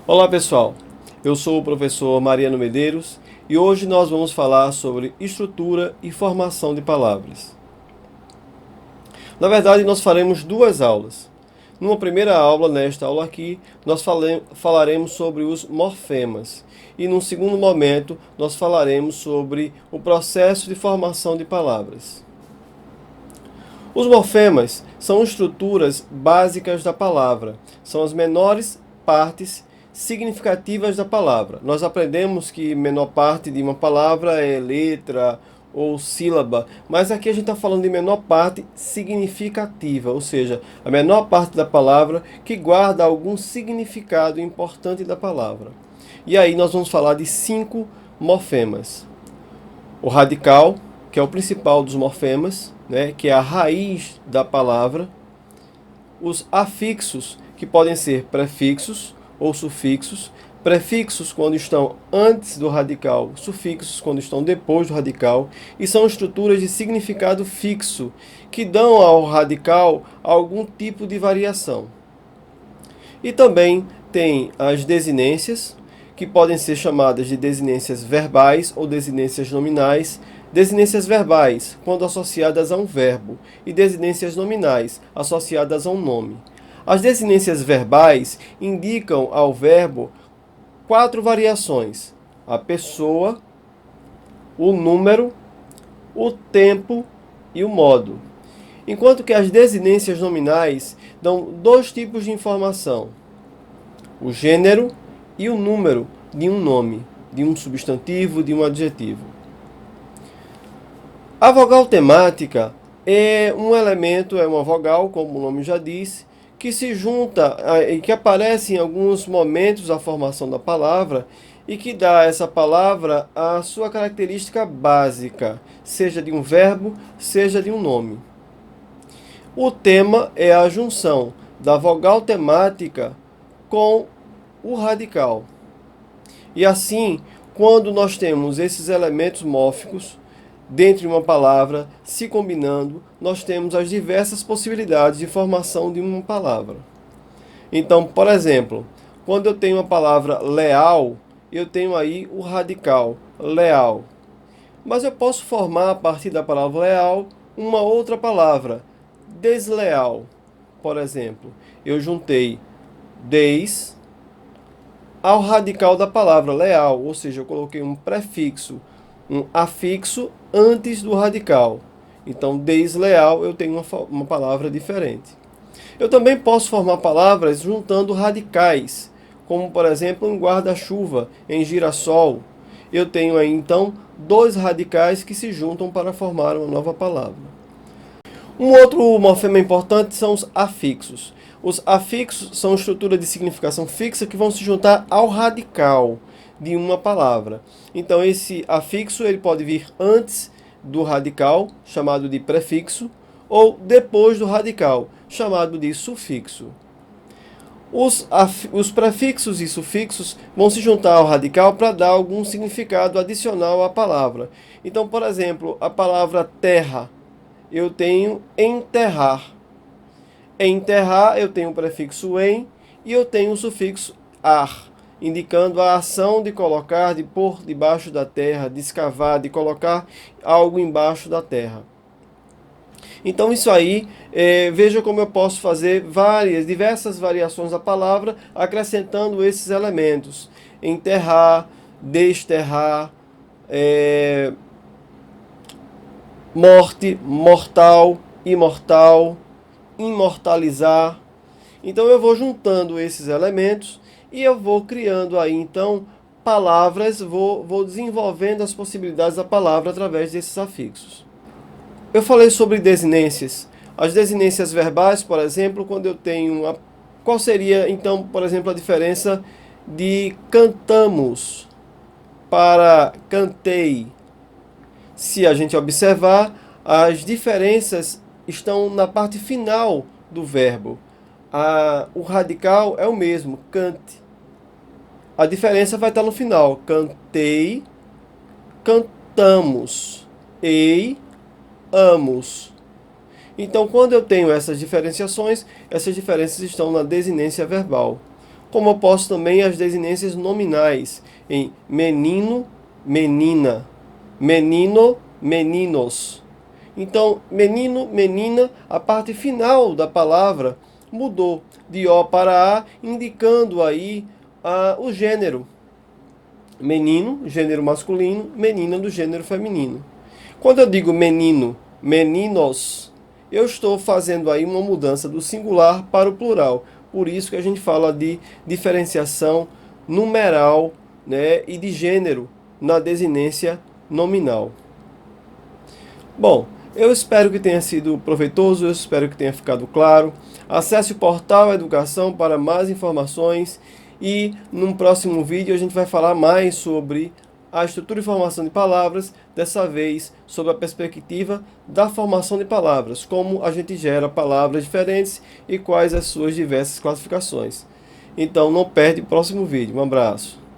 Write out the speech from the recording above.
Olá pessoal, eu sou o professor Mariano Medeiros e hoje nós vamos falar sobre estrutura e formação de palavras. Na verdade, nós faremos duas aulas. Numa primeira aula, nesta aula aqui, nós falaremos sobre os morfemas e num segundo momento nós falaremos sobre o processo de formação de palavras. Os morfemas são estruturas básicas da palavra, são as menores partes significativas da palavra. Nós aprendemos que menor parte de uma palavra é letra ou sílaba, mas aqui a gente está falando de menor parte significativa, ou seja, a menor parte da palavra que guarda algum significado importante da palavra. E aí nós vamos falar de 5 morfemas. O radical, que é o principal dos morfemas, né, que é a raiz da palavra. Os afixos, que podem ser prefixos ou sufixos. Prefixos quando estão antes do radical, sufixos quando estão depois do radical, e são estruturas de significado fixo, que dão ao radical algum tipo de variação. E também tem as desinências, que podem ser chamadas de desinências verbais ou desinências nominais. Desinências verbais, quando associadas a um verbo, e desinências nominais, associadas a um nome. As desinências verbais indicam ao verbo 4 variações: a pessoa, o número, o tempo e o modo. Enquanto que as desinências nominais dão 2 tipos de informação: o gênero e o número de um nome, de um substantivo, de um adjetivo. A vogal temática é um elemento, é uma vogal, como o nome já diz, que se junta e que aparece em alguns momentos da formação da palavra e que dá a essa palavra a sua característica básica, seja de um verbo, seja de um nome. O tema é a junção da vogal temática com o radical. E assim, quando nós temos esses elementos mórficos dentro de uma palavra se combinando, nós temos as diversas possibilidades de formação de uma palavra. Então, por exemplo, quando eu tenho a palavra leal, eu tenho aí o radical leal. Mas eu posso formar a partir da palavra leal uma outra palavra, desleal. Por exemplo, eu juntei des ao radical da palavra leal, ou seja, eu coloquei um prefixo, um afixo antes do radical. Então, desleal, eu tenho uma palavra diferente. Eu também posso formar palavras juntando radicais, como por exemplo em guarda-chuva, em girassol. Eu tenho aí então 2 radicais que se juntam para formar uma nova palavra. Um outro morfema importante são os afixos. Os afixos são estruturas de significação fixa que vão se juntar ao radical de uma palavra. Então esse afixo ele pode vir antes do radical, chamado de prefixo, ou depois do radical, chamado de sufixo. Os prefixos e sufixos vão se juntar ao radical para dar algum significado adicional à palavra. Então, por exemplo, a palavra terra, eu tenho enterrar. Enterrar, eu tenho o prefixo em e eu tenho o sufixo ar, indicando a ação de colocar, de pôr debaixo da terra, de escavar, de colocar algo embaixo da terra. Então isso aí, veja como eu posso fazer diversas variações da palavra, acrescentando esses elementos. Enterrar, desterrar, morte, mortal, imortal, imortalizar. Então eu vou juntando esses elementos e eu vou criando aí então palavras, vou desenvolvendo as possibilidades da palavra através desses afixos. Eu falei sobre desinências. As desinências verbais, por exemplo, quando eu tenho qual seria então, por exemplo, a diferença de cantamos para cantei? Se a gente observar, as diferenças estão na parte final do verbo. O radical é o mesmo, cante. A diferença vai estar no final. Cantei, cantamos, ei, amos. Então, quando eu tenho essas diferenciações, essas diferenças estão na desinência verbal. como eu posso também as desinências nominais em menino, menina, menino, meninos. Então, menino, menina, a parte final da palavra mudou de O para A, indicando aí o gênero. Menino, gênero masculino, menina do gênero feminino. Quando eu digo menino, meninos, eu estou fazendo aí uma mudança do singular para o plural. Por isso que a gente fala de diferenciação numeral, né, e de gênero na desinência nominal. Bom, eu espero que tenha sido proveitoso, eu espero que tenha ficado claro. Acesse o portal Educação para mais informações e num próximo vídeo a gente vai falar mais sobre a estrutura e formação de palavras, dessa vez sob a perspectiva da formação de palavras, como a gente gera palavras diferentes e quais as suas diversas classificações. Então não perde o próximo vídeo. Um abraço.